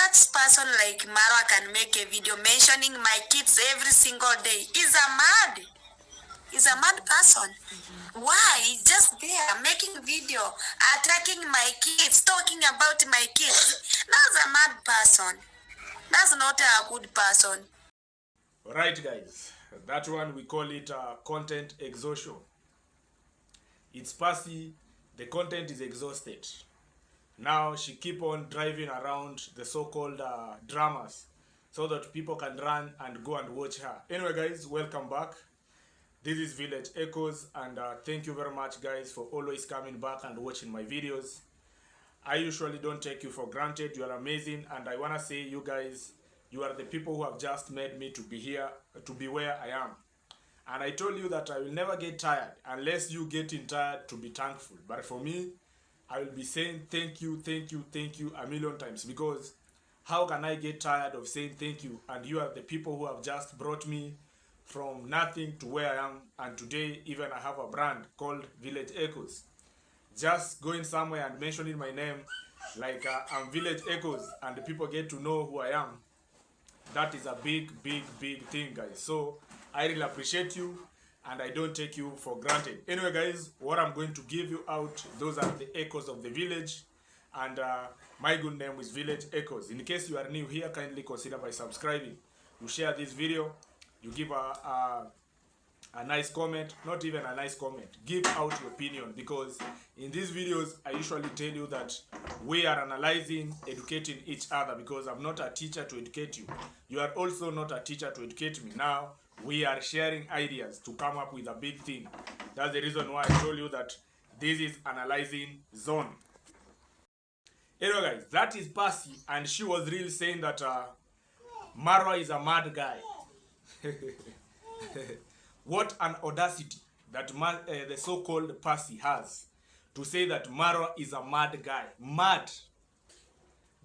such person like Maro can make a video mentioning my kids every single day. He's a mad person. Why? He's just there making video, attacking my kids, talking about my kids. That's a mad person. That's not a good person. Alright guys, that one we call it content exhaustion. It's Passy, the content is exhausted. Now she keep on driving around the so-called dramas so that people can run and go and watch her. Anyway guys, welcome back. This is Village Echoes, and thank you very much guys for always coming back and watching my videos. I usually don't take you for granted. You are amazing, and I want to say you guys, you are the people who have just made me to be here, to be where I am. And I told you that I will never get tired unless you getting tired to be thankful. But for me, I will be saying thank you, thank you, thank you a million times, because how can I get tired of saying thank you? And you are the people who have just brought me from nothing to where I am, and today even I have a brand called Village Echoes. Just going somewhere and mentioning my name like I'm Village Echoes and the people get to know who I am, that is a big thing guys. So I really appreciate you and I don't take you for granted. Anyway guys, what I'm going to give you out, those are the echoes of the village, and my good name is Village Echoes. In case you are new here, kindly consider by subscribing. You share this video, you give a nice comment, not even a nice comment, give out your opinion, because in these videos I usually tell you that we are analyzing, educating each other, because I'm not a teacher to educate you. You are also not a teacher to educate me. Now we are sharing ideas to come up with a big thing. That's the reason why I told you that this is analyzing zone. Anyway guys, that is Passy, and she was really saying that Maro is a mad guy. What an audacity that the so-called Passy has to say that Maro is a mad guy. Mad.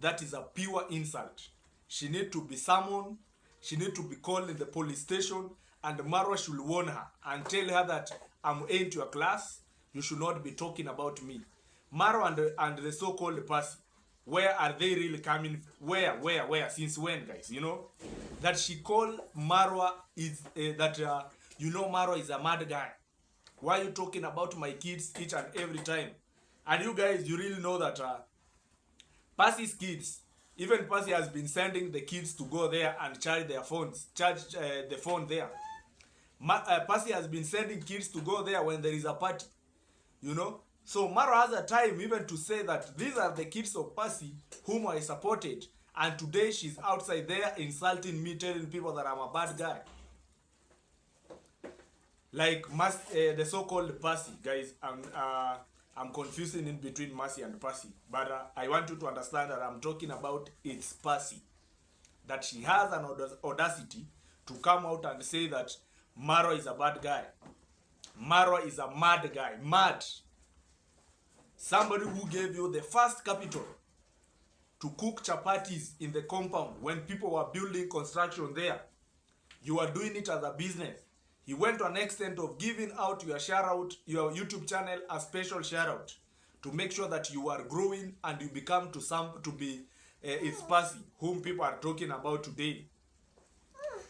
That is a pure insult. She need to be summoned. She need to be called in the police station, and Maro should warn her and tell her that I'm into your class. You should not be talking about me. Maro and the so-called Passy, where are they really coming? Where? Since when, guys? You know that she called Maro is you know Maro is a mad guy. Why are you talking about my kids each and every time? And you guys, you really know that Passy's kids, even Passy has been sending the kids to go there and charge their phones, charge the phone there. Passy has been sending kids to go there when there is a party, you know. So Maro has a time even to say that these are the kids of Passy whom I supported, and today she's outside there insulting me, telling people that I'm a bad guy. Like the so-called Passy, guys, I'm confusing in between Mercy and Passy, but I want you to understand that I'm talking about it's Passy. That she has an audacity to come out and say that Maro is a bad guy. Maro is a mad guy. Mad. Somebody who gave you the first capital to cook chapatis in the compound when people were building construction there. You are doing it as a business. He went to an extent of giving out your your YouTube channel a special shout out to make sure that you are growing and you become to be it's Passy whom people are talking about today.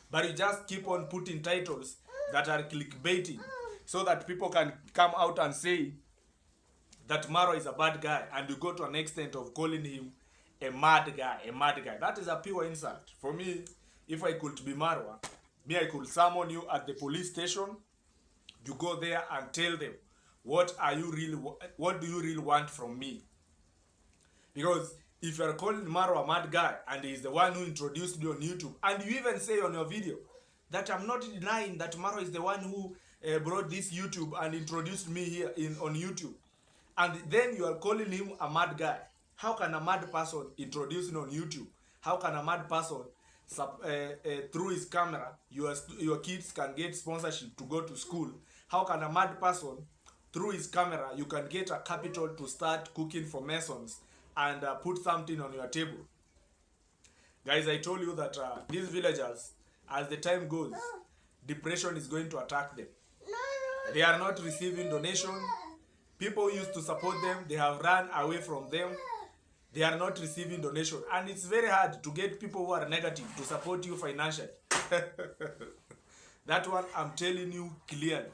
But you just keep on putting titles that are clickbaiting so that people can come out and say that Maro is a bad guy, and you go to an extent of calling him a mad guy, That is a pure insult. For me, if I could be Maro, I could summon you at the police station. You go there and tell them, what do you really want from me? Because if you are calling Maro a mad guy and he is the one who introduced me on YouTube, and you even say on your video that I'm not denying that Maro is the one who brought this YouTube and introduced me here on YouTube, and then you are calling him a mad guy. How can a mad person introduce him on YouTube? How can a mad person through his camera, your kids can get sponsorship to go to school? How can a mad person through his camera, you can get a capital to start cooking for Masons and put something on your table? Guys, I told you that these villagers, as the time goes, depression is going to attack them. They are not receiving donation. People used to support them, they have run away from them. they are not receiving donation, and it's very hard to get people who are negative to support you financially. That one I'm telling you clearly.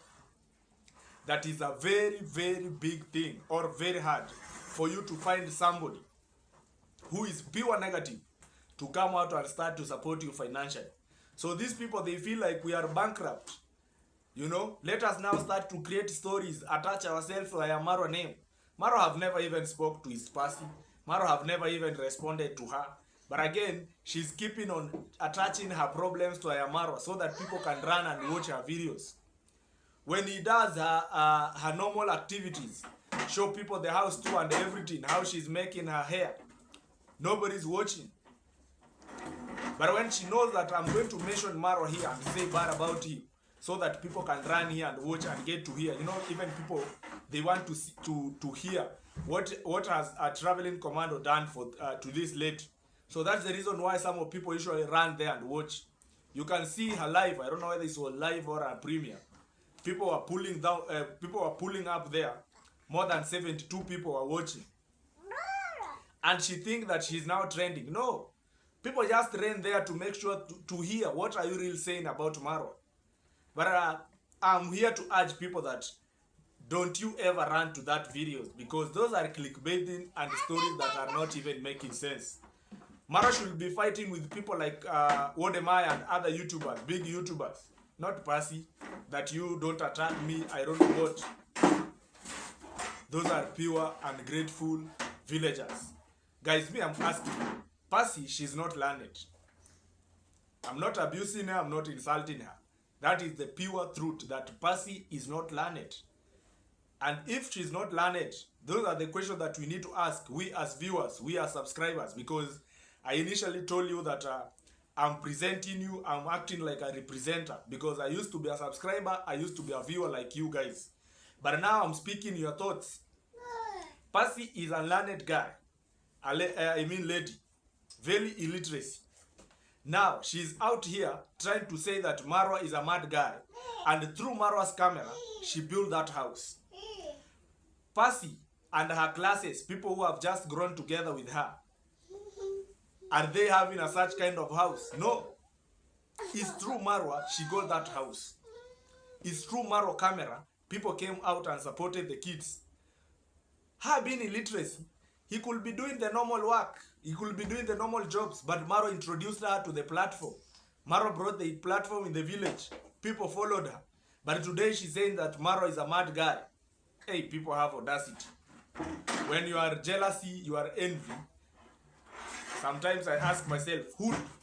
That is a very, very big thing, or very hard for you to find somebody who is pure negative to come out and start to support you financially. So these people, they feel like we are bankrupt. You know, let us now start to create stories, attach ourselves to Maro name. Maro have never even spoke to his person. Maro have never even responded to her. But again, she's keeping on attaching her problems to Maro so that people can run and watch her videos. When he does her normal activities, show people the house too and everything, how she's making her hair, nobody's watching. But when she knows that I'm going to mention Maro here and say bad about him, so that people can run here and watch and get to hear, you know, even people, they want to see, to hear what has a traveling commando done for to this lady. So that's the reason why some of people usually run there and watch. You can see her live. I don't know whether it's a live or a premiere. People are pulling down. People are pulling up there. More than 72 people are watching, and she thinks that she's now trending. No, people just ran there to make sure to hear what are you really saying about Maro. But I'm here to urge people that don't you ever run to that videos, because those are clickbaiting and stories that are not even making sense. Maro should be fighting with people like Wodemai and other YouTubers, big YouTubers, not Percy, that you don't attack me, I don't know what. Those are pure and grateful villagers. Guys, me, I'm asking, Percy, she's not learned. I'm not abusing her, I'm not insulting her. That is the pure truth, that Percy is not learned. And if she's not learned, those are the questions that we need to ask, we as viewers, we as subscribers, because I initially told you that I'm presenting you, I'm acting like a representer, because I used to be a subscriber, I used to be a viewer like you guys. But now I'm speaking your thoughts. Percy is a learned guy, lady, very illiteracy. Now, she's out here trying to say that Maro is a mad guy. And through Maro's camera, she built that house. Percy and her classes, people who have just grown together with her, are they having a such kind of house? No. It's through Maro she got that house. It's through Maro camera, people came out and supported the kids. Her being illiteracy, he could be doing the normal work. He could be doing the normal jobs, but Maro introduced her to the platform. Maro brought the platform in the village. People followed her. But today she's saying that Maro is a mad guy. Hey, people have audacity. When you are jealousy, you are envy. Sometimes I ask myself,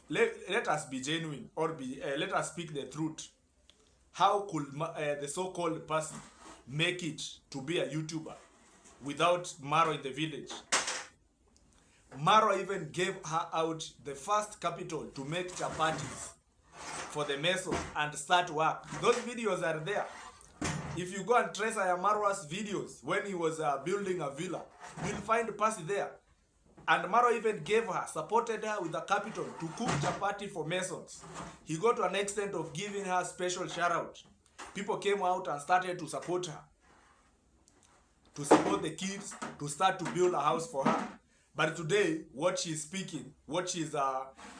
let us be genuine, or let us speak the truth. How could the so-called person make it to be a YouTuber without Maro in the village? Maro even gave her out the first capital to make chapatis for the Masons and start work. Those videos are there. If you go and trace Marwa's videos when he was building a villa, you'll find Percy there. And Maro even gave her, supported her with a capital to cook chapati for Masons. He got to an extent of giving her a special shout out. People came out and started to support her, to support the kids, to start to build a house for her. But today, what she's speaking, what she's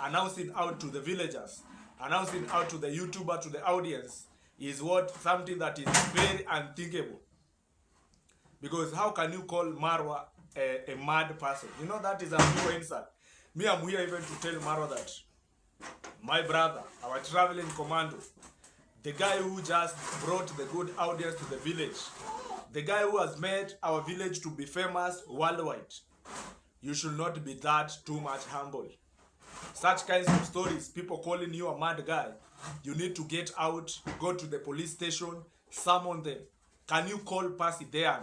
announcing out to the villagers, announcing out to the YouTuber, to the audience, is something that is very unthinkable. Because how can you call Marwa a mad person? You know, that is a pure insult. Me, I'm here even to tell Maro that my brother, our traveling commando, the guy who just brought the good audience to the village, the guy who has made our village to be famous worldwide, you should not be that too much humble. Such kinds of stories, people calling you a mad guy, you need to get out, go to the police station, summon them. Can you call Percy there?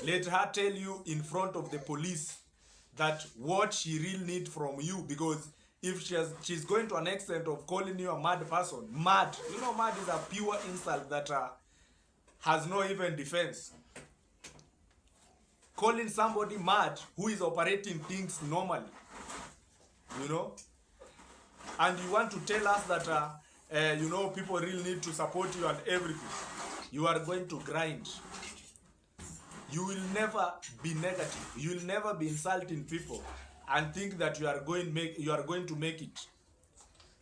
Let her tell you in front of the police that what she really needs from you, because if she's going to an extent of calling you a mad person, mad, you know, mad is a pure insult that has no even defense. Calling somebody mad who is operating things normally, you know, and you want to tell us that you know, people really need to support you and everything. You are going to grind. You will never be negative. You will never be insulting people and think that you are going to make it.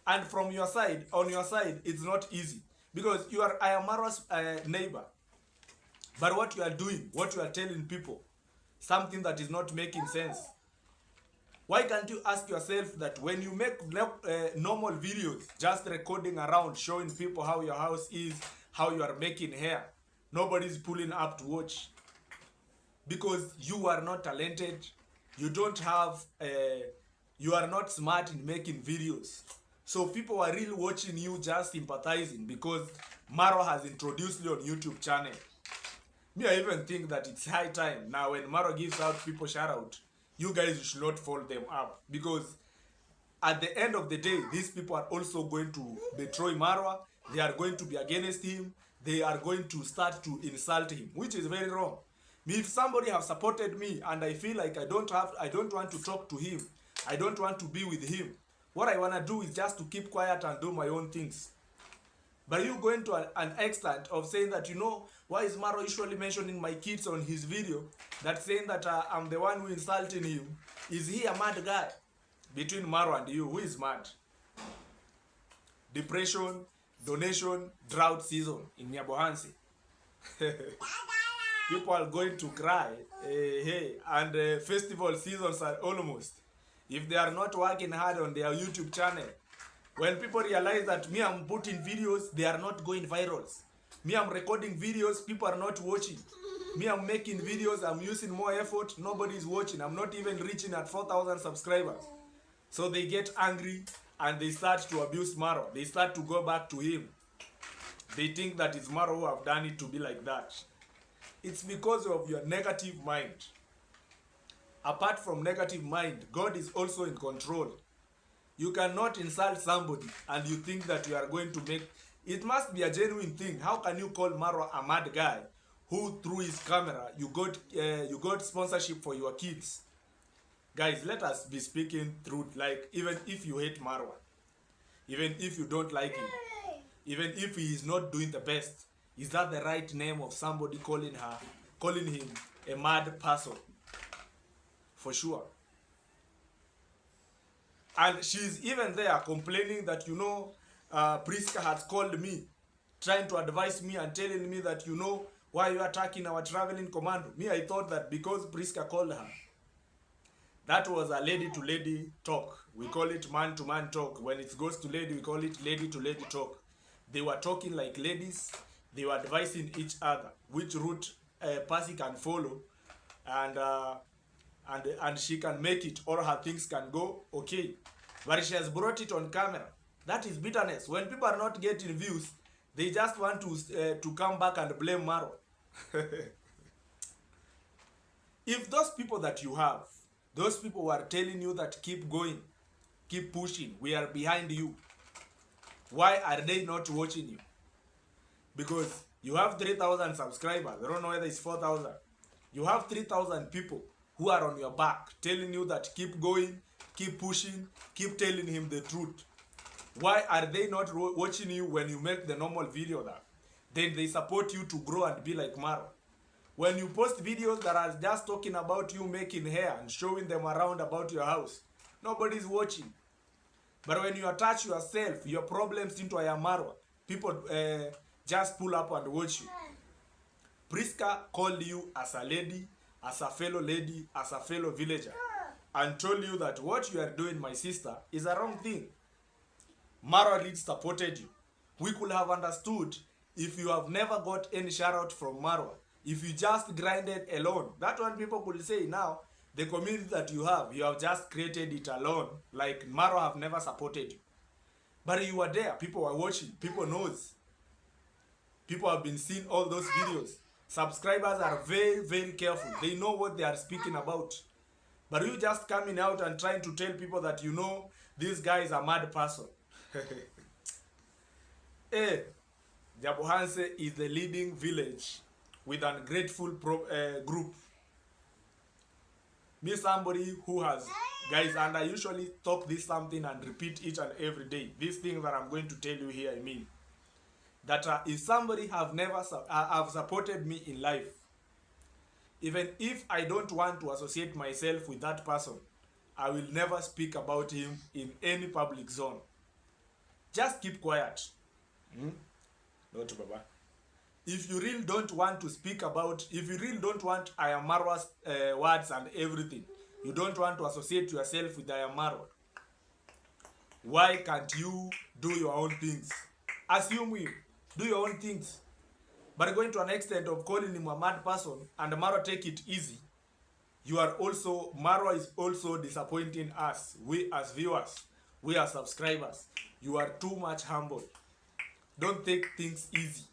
And from your side, on your side, it's not easy because you are iammarwa's neighbor. But what you are doing, what you are telling people, something that is not making sense. Why can't you ask yourself that when you make normal videos, just recording around, showing people how your house is, how you are making hair, nobody's pulling up to watch? Because you are not talented, you don't have, you are not smart in making videos. So people are really watching you, just sympathizing because Maro has introduced you on YouTube channel. Me, I even think that it's high time now when Maro gives out people shout out, you guys should not follow them up, because at the end of the day, these people are also going to betray Maro. They are going to be against him. They are going to start to insult him, which is very wrong. Me, if somebody have supported me and I feel like I don't want to talk to him, I don't want to be with him, what I want to do is just to keep quiet and do my own things. But you going to an extent of saying that, you know, why is Maro usually mentioning my kids on his video? That saying that I'm the one who insulting him. Is he a mad guy? Between Maro and you, who is mad? Depression, donation, drought season in Nyabohansi. People are going to cry. And festival seasons are almost. If they are not working hard on their YouTube channel, when people realize that me, I'm putting videos, they are not going viral. Me, I'm recording videos, people are not watching. Me, I'm making videos, I'm using more effort, nobody is watching. I'm not even reaching at 4,000 subscribers. So they get angry and they start to abuse Maro. They start to go back to him. They think that it's Maro who have done it to be like that. It's because of your negative mind. Apart from negative mind, God is also in control. You cannot insult somebody and you think that you are going to make... It must be a genuine thing. How can you call Maro a mad guy who through his camera you got sponsorship for your kids? Guys, let us be speaking truth. Like, even if you hate Maro, even if you don't like him, even if he is not doing the best, is that the right name of somebody calling him a mad person? For sure. And she's even there complaining that, you know, Priska has called me, trying to advise me and telling me that, you know, why you are attacking our traveling commando. Me, I thought that because Priska called her, that was a lady-to-lady talk. We call it man-to-man talk. When it goes to lady, we call it lady-to-lady talk. They were talking like ladies. They were advising each other which route Percy can follow, and she can make it, or her things can go okay. But she has brought it on camera. That is bitterness. When people are not getting views, they just want to come back and blame Maro. If those people that you have, those people who are telling you that keep going, keep pushing, we are behind you, why are they not watching you? Because you have 3,000 subscribers. I don't know whether it's 4,000. You have 3,000 people who are on your back, telling you that keep going, keep pushing, keep telling him the truth. Why are they not watching you when you make the normal video that? Then they support you to grow and be like Maro. When you post videos that are just talking about you making hair and showing them around about your house, nobody's watching. But when you attach yourself, your problems into iammarwa, people just pull up and watch you. Priska called you as a lady, as a fellow lady, as a fellow villager, and told you that what you are doing, my sister, is a wrong thing. Maro lead supported you. We could have understood if you have never got any shout out from Maro, if you just grinded alone. That one people could say now, the community that you have just created it alone, like Maro have never supported you. But you were there, people were watching, people knows. People have been seeing all those videos. Subscribers are very, very careful. They know what they are speaking about. But you just coming out and trying to tell people that, you know, this guy is a mad person. Hey, Nyabohansi is the leading village with an ungrateful group. Me, somebody who has, guys, and I usually talk this something and repeat each and every day. These things that I'm going to tell you here, I mean. That if somebody have supported me in life, even if I don't want to associate myself with that person, I will never speak about him in any public zone. Just keep quiet. Not Baba. If you really don't want to speak about, if you really don't want iammarwa's words and everything, you don't want to associate yourself with iammarwa, why can't you do your own things? Assume you do your own things. But going to an extent of calling him a mad person and Maro take it easy, Maro is also disappointing us, we as viewers, we as subscribers. You are too much humble. Don't take things easy.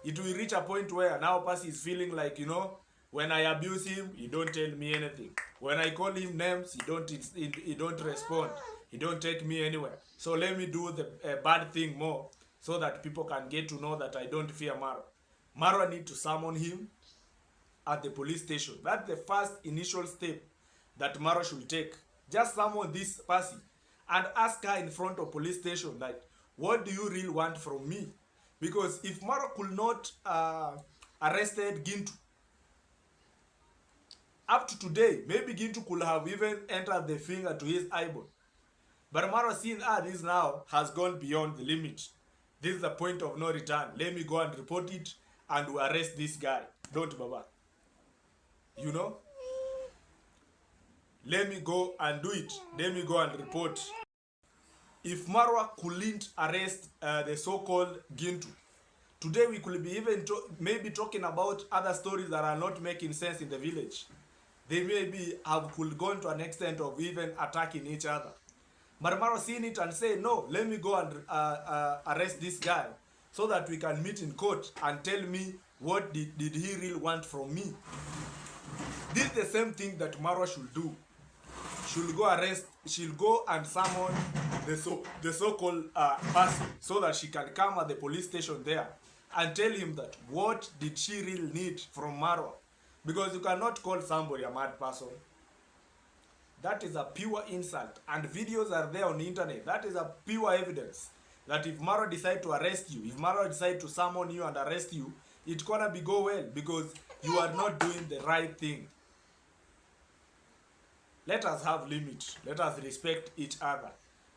It will reach a point where now Percy is feeling like, you know, when I abuse him, he don't tell me anything. When I call him names, he don't respond. He don't take me anywhere. So let me do the bad thing more so that people can get to know that I don't fear Maro. Maro need to summon him at the police station. That's the first initial step that Maro should take. Just summon this Percy and ask her in front of police station, like, what do you really want from me? Because if Maro could not arrested Gintu, up to today, maybe Gintu could have even entered the finger to his eyeball. But Maro, seeing this now, has gone beyond the limit. This is the point of no return. Let me go and report it and we arrest this guy. Don't, Baba. You know? Let me go and do it. Let me go and report. If Marwa couldn't arrest the so-called Gintu, today we could be even maybe talking about other stories that are not making sense in the village. They maybe could gone to an extent of even attacking each other. But Maro seen it and say, no, let me go and arrest this guy so that we can meet in court and tell me what did he really want from me. This is the same thing that Maro should do. She'll go and summon the so-called person so that she can come at the police station there and tell him that what did she really need from Maro. Because you cannot call somebody a mad person. That is a pure insult. And videos are there on the internet. That is a pure evidence that if Maro decide to arrest you, if Maro decide to summon you and arrest you, it's gonna go well because you are not doing the right thing. Let us have limit. Let us respect each other.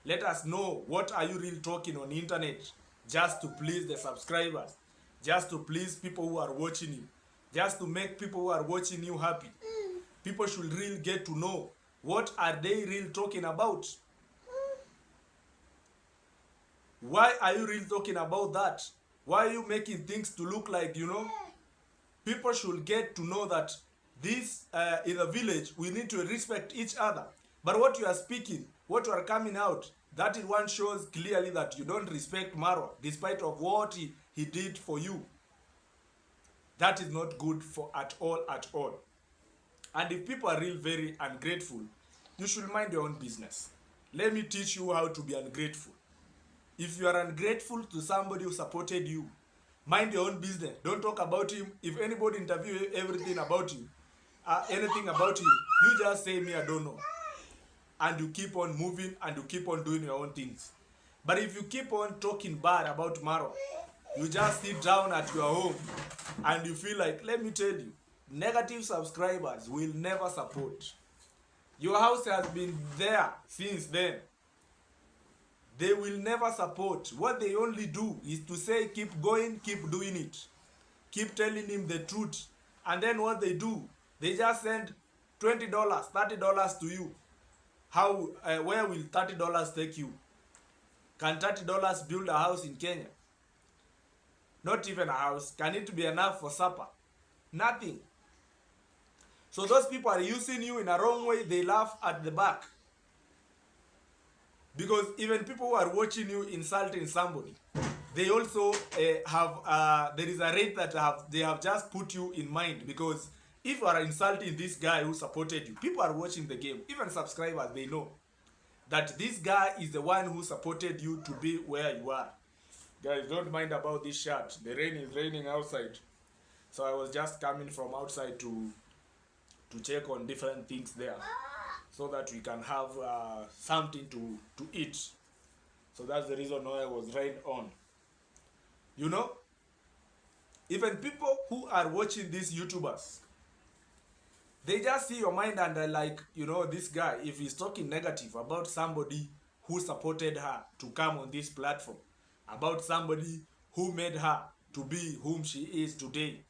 Let us know what are you really talking on the internet just to please the subscribers, just to please people who are watching you, just to make people who are watching you happy. People should really get to know what are they really talking about. Why are you really talking about that? Why are you making things to look like, you know? People should get to know that this, in the village, we need to respect each other. But what you are speaking, what you are coming out, that is one shows clearly that you don't respect Maro, despite of what he did for you. That is not good for at all, at all. And if people are really very ungrateful, you should mind your own business. Let me teach you how to be ungrateful. If you are ungrateful to somebody who supported you, mind your own business. Don't talk about him. If anybody interview everything about you, anything about him, you just say, me, I don't know. And you keep on moving and you keep on doing your own things. But if you keep on talking bad about Maro, you just sit down at your home and you feel like, let me tell you, negative subscribers will never support. Your house has been there since then. They will never support. What they only do is to say, keep going, keep doing it. Keep telling him the truth. And then what they do, they just send $20, $30 to you. Where will $30 take you? Can $30 build a house in Kenya? Not even a house. Can it be enough for supper? Nothing. So those people are using you in a wrong way. They laugh at the back. Because even people who are watching you insulting somebody, they also there is a rate that they have just put you in mind. Because if you are insulting this guy who supported you, people are watching the game. Even subscribers, they know that this guy is the one who supported you to be where you are. Guys, don't mind about this shirt. The rain is raining outside. So I was just coming from outside to check on different things there, so that we can have something to eat. So that's the reason why I was rain on. You know, even people who are watching these YouTubers, They just see your mind and they're like, you know, this guy, if he's talking negative about somebody who supported her to come on this platform, about somebody who made her to be whom she is today,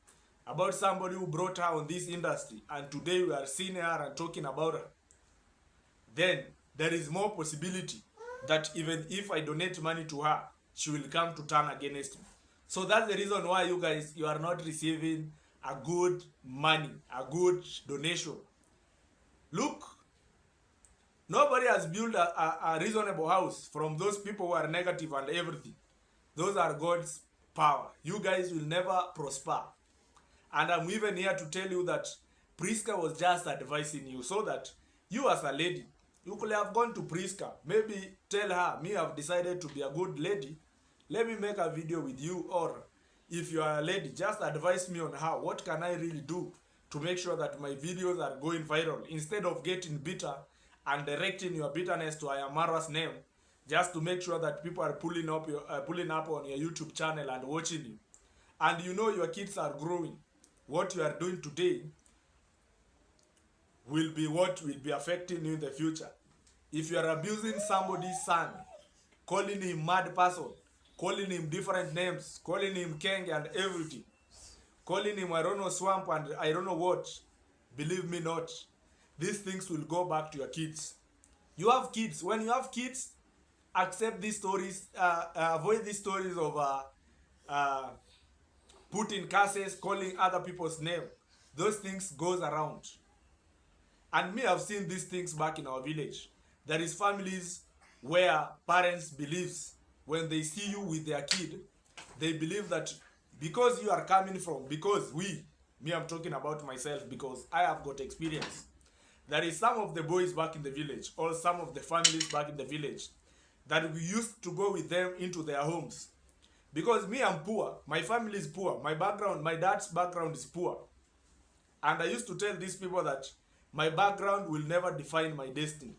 about somebody who brought her on this industry, and today we are seeing her and talking about her, then there is more possibility that even if I donate money to her, she will come to turn against me. So that's the reason why you guys, you are not receiving a good money, a good donation. Look, nobody has built a reasonable house from those people who are negative and everything. Those are God's power. You guys will never prosper. And I'm even here to tell you that Priska was just advising you so that you as a lady, you could have gone to Priska. Maybe tell her, me, I've decided to be a good lady. Let me make a video with you. Or if you are a lady, just advise me on how. What can I really do to make sure that my videos are going viral? Instead of getting bitter and directing your bitterness to iammarwa's name, just to make sure that people are pulling up on your YouTube channel and watching you. And you know your kids are growing. What you are doing today will be what will be affecting you in the future. If you are abusing somebody's son, calling him mad person, calling him different names, calling him Keng and everything, calling him I don't know swamp and I don't know what, believe me not, these things will go back to your kids. You have kids. When you have kids, accept these stories, avoid these stories of putting curses, calling other people's name. Those things goes around. And me, I've seen these things back in our village. There is families where parents believes when they see you with their kid, they believe that because you are coming from, because me, I'm talking about myself because I have got experience. There is some of the boys back in the village or some of the families back in the village that we used to go with them into their homes. Because me, I'm poor. My family is poor. My background, my dad's background is poor. And I used to tell these people that my background will never define my destiny.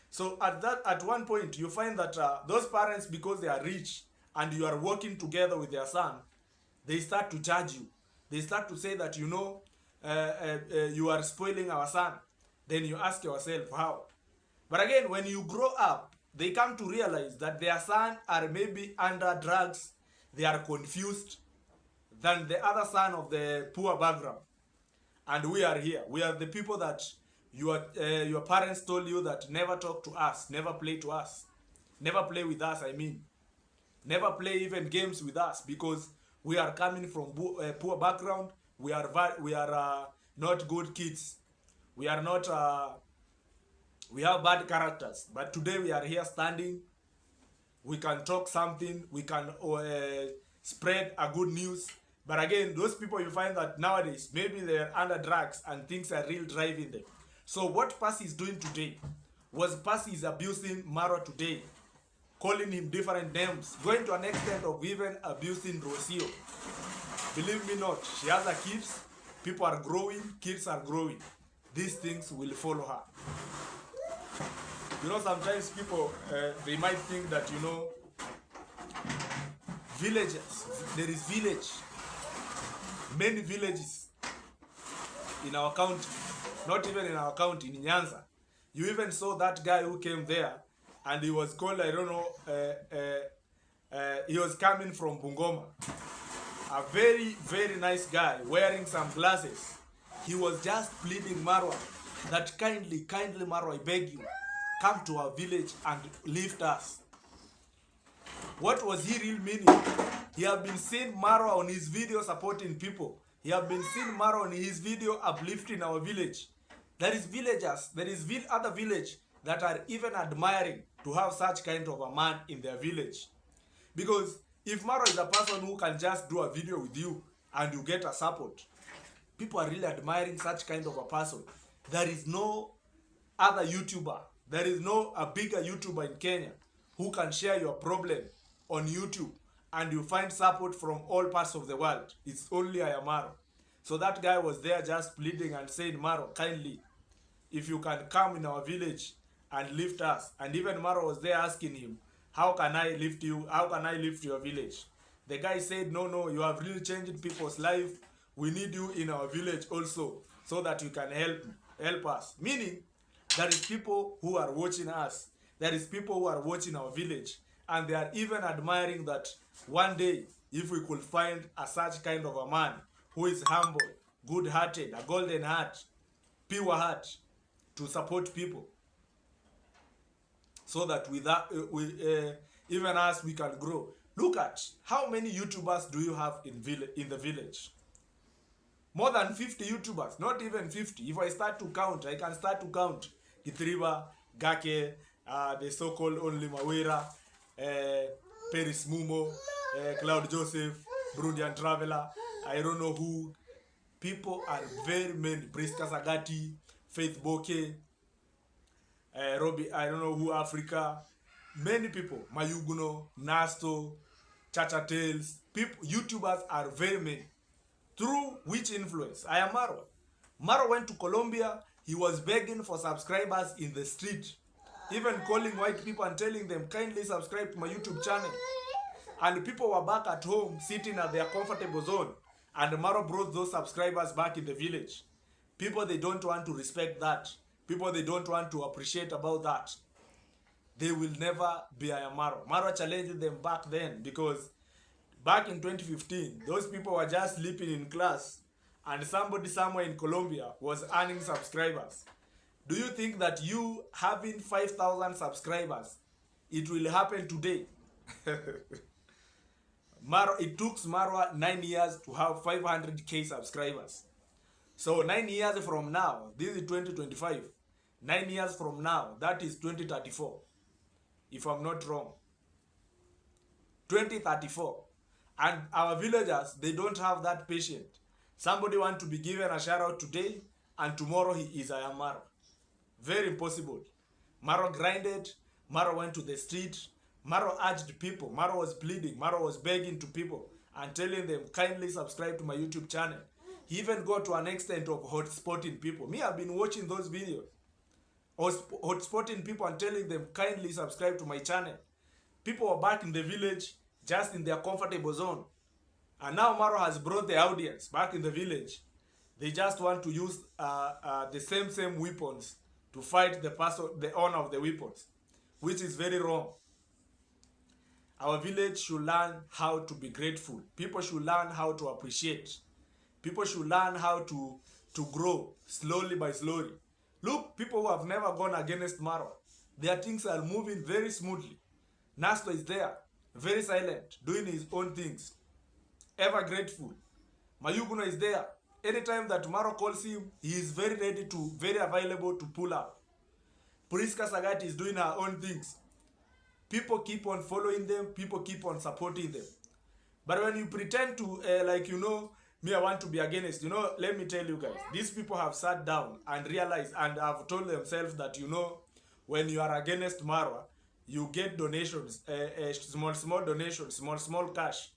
So at one point, you find that those parents, because they are rich and you are working together with their son, they start to judge you. They start to say that, you know, you are spoiling our son. Then you ask yourself, how? But again, when you grow up, they come to realize that their son are maybe under drugs. They are confused than the other son of the poor background. And we are here. We are the people that your parents told you that never talk to us, never play to us, never play with us, I mean. Never play even games with us because we are coming from poor background. We are not good kids. We are not, we have bad characters. But today we are here standing. We can talk something. We can spread a good news. But again, those people, you find that nowadays, maybe they're under drugs and things are real driving them. So what Percy is doing today was Percy is abusing Maro today, calling him different names, going to an extent of even abusing Rocio. Believe me not, she has a kids, people are growing, kids are growing. These things will follow her. You know, sometimes people, they might think that, you know, villages, there is village, many villages in our county, not even in our county, in Nyanza. You even saw that guy who came there and he was called, I don't know, he was coming from Bungoma. A very, very nice guy wearing some glasses. He was just pleading Marwa that kindly Marwa, I beg you, come to our village and lift us. What was he real meaning? He had been seeing Maro on his video supporting people. He had been seeing Maro on his video uplifting our village. There is villagers, there is other village that are even admiring to have such kind of a man in their village. Because if Maro is a person who can just do a video with you and you get a support, people are really admiring such kind of a person. There is no other YouTuber, there is no a bigger YouTuber in Kenya who can share your problem on YouTube and you find support from all parts of the world. It's only Maro. So that guy was there just pleading and saying, Maro, kindly, if you can come in our village and lift us. And even Maro was there asking him, how can I lift you? How can I lift your village? The guy said, no, you have really changed people's life. We need you in our village also. so that you can help us. Meaning, there is people who are watching us. There is people who are watching our village, and they are even admiring that one day, if we could find such kind of a man who is humble, good-hearted, a golden heart, pure heart, to support people, so that with that, even us, we can grow. Look at how many YouTubers do you have in the village? More than 50 YouTubers, not even 50. If I start to count, I can start to count Kitriba, Gake, the so-called Only Mawera, Paris Mumo, Cloud Joseph, Burundian Traveler, I don't know who. People are very many. Priska Sagati, Faith Boke, Robbie, I don't know who, Africa. Many people. Mayuguno, Nasto, Chacha Tales. People, YouTubers are very many. Through which influence? iammarwa. Maro went to Colombia. He was begging for subscribers in the street. Even calling white people and telling them, kindly subscribe to my YouTube channel. And people were back at home, sitting at their comfortable zone. And Maro brought those subscribers back in the village. People, they don't want to respect that. People, they don't want to appreciate about that. They will never be iammarwa. Maro challenged them back then, because back in 2015, those people were just sleeping in class, and somebody somewhere in Colombia was earning subscribers. Do you think that you having 5,000 subscribers, it will happen today? It took Maro 9 years to have 500k subscribers. So 9 years from now, this is 2025. 9 years from now, that is 2034. If I'm not wrong. 2034. And our villagers, they don't have that patience. Somebody want to be given a shout out today, and tomorrow he is iammarwa. Very impossible. Maro grinded. Maro went to the street. Maro urged people. Maro was pleading. Maro was begging to people and telling them, kindly subscribe to my YouTube channel. He even got to an extent of hotspotting people. Me, I've been watching those videos. Hotspotting people and telling them, kindly subscribe to my channel. People were back in the village, just in their comfortable zone. And now Maro has brought the audience back in the village. They just want to use the same weapons to fight the owner of the weapons, which is very wrong. Our village should learn how to be grateful. People should learn how to appreciate. People should learn how to grow slowly by slowly. Look, people who have never gone against Maro, their things are moving very smoothly. Nasto is there, very silent, doing his own things, ever grateful. Mayuguno is there. Anytime that Maro calls him, he is very ready to, very available to pull up. Priska Sagati is doing her own things. People keep on following them. People keep on supporting them. But when you pretend to, me, I want to be against, let me tell you guys, these people have sat down and realized and have told themselves that, when you are against Maro, you get donations, small donations, small cash.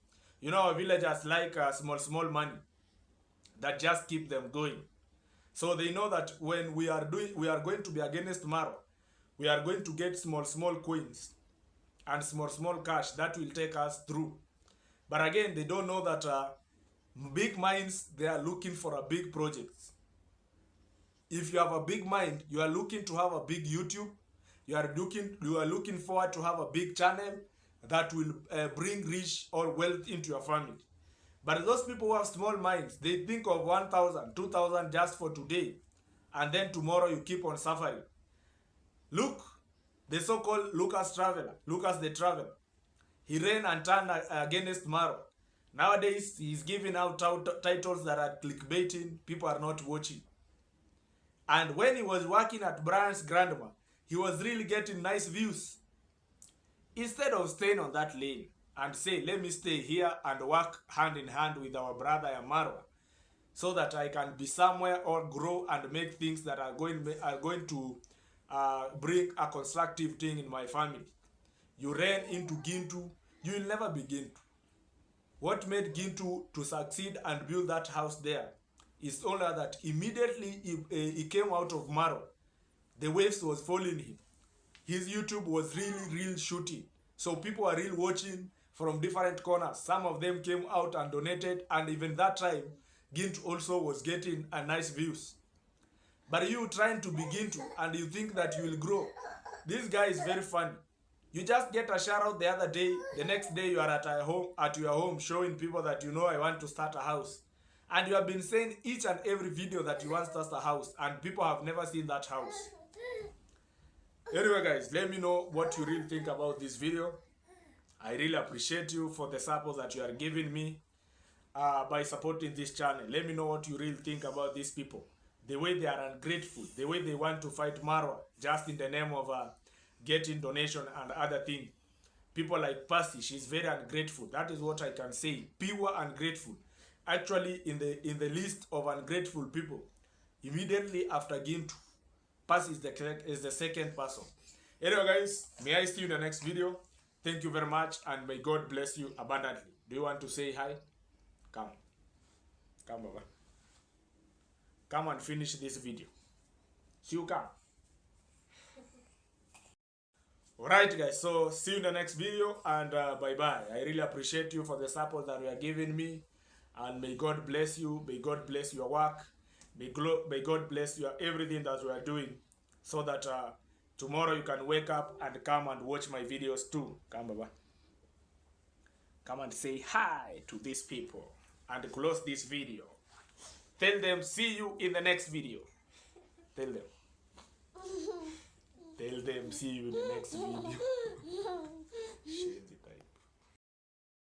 Our villagers like small money that just keep them going. So they know that when we are going to be against Maro, we are going to get small coins and small cash that will take us through. But again, they don't know that big minds, they are looking for a big project. If you have a big mind, you are looking to have a big YouTube. You are looking forward to have a big channel that will bring rich or wealth into your family. But those people who have small minds, they think of 1,000, 2,000 just for today, and then tomorrow you keep on suffering. Look, the so-called Lucas the Traveler. He ran and turned against Maro. Nowadays, he's giving out titles that are clickbaiting. People are not watching. And when he was working at Brian's grandma, he was really getting nice views. Instead of staying on that lane and say, let me stay here and work hand in hand with our brother iammarwa, so that I can be somewhere or grow and make things that are going to bring a constructive thing in my family. You ran into Gintu, you will never be Gintu. What made Gintu to succeed and build that house there is only that immediately he came out of Maro, the waves was following him. His YouTube was really shooting. So people are really watching from different corners. Some of them came out and donated, and even that time, Gintu also was getting a nice views. but you trying to begin to, and you think that you will grow. This guy is very funny. You just get a shout out the other day, the next day you are at your home showing people that you know I want to start a house. And you have been saying each and every video that you want to start a house, and people have never seen that house. Anyway guys, let me know what you really think about this video. I really appreciate you for the support that you are giving me by supporting this channel. Let me know what you really think about these people. The way they are ungrateful, the way they want to fight Maro just in the name of getting donation and other things. People like Percy, she's very ungrateful. That is what I can say. Pure ungrateful. Actually, in the list of ungrateful people, immediately after Gintu, Percy is the second person. Anyway guys, may I see you in the next video. Thank you very much, and may God bless you abundantly. Do you want to say hi? Come Baba. Come and finish this video. You come. Alright guys, so see you in the next video, and bye bye. I really appreciate you for the support that you are giving me, and may God bless you. May God bless your work. May God bless your everything that you are doing, so that tomorrow you can wake up and come and watch my videos too. Come Baba. Come and say hi to these people and close this video. Tell them see you in the next video. Tell them. Tell them see you in the next video. Shit.